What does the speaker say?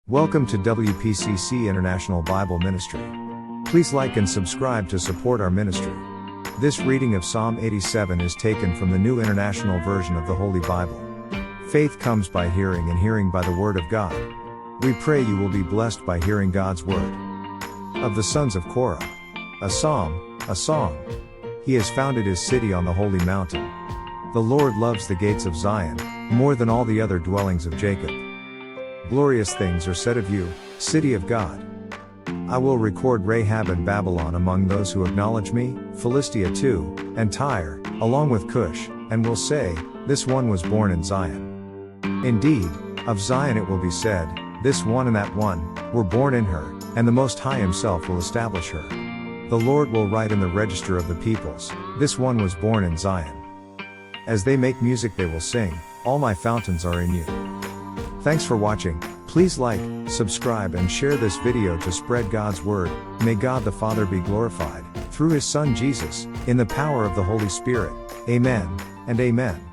Welcome to WPCC International Bible Ministry. Please like and subscribe to support our ministry. This reading of Psalm 87 is taken from the New International Version of the Holy Bible. Faith comes by hearing and hearing by the Word of God. We pray you will be blessed by hearing God's Word. Of the sons of Korah. A psalm, a song. He has founded his city on the holy mountain. The Lord loves the gates of Zion, more than all the other dwellings of Jacob. Glorious things are said of you, city of God. I will record Rahab and Babylon among those who acknowledge me, Philistia too, and Tyre, along with Cush, and will say, this one was born in Zion. Indeed, of Zion it will be said, this one and that one, were born in her, and the Most High himself will establish her. The Lord will write in the register of the peoples, this one was born in Zion. As they make music they will sing, all my fountains are in you. Thanks for watching. Please like, subscribe and share this video to spread God's word. May God the Father be glorified, through his Son Jesus, in the power of the Holy Spirit. Amen, and amen.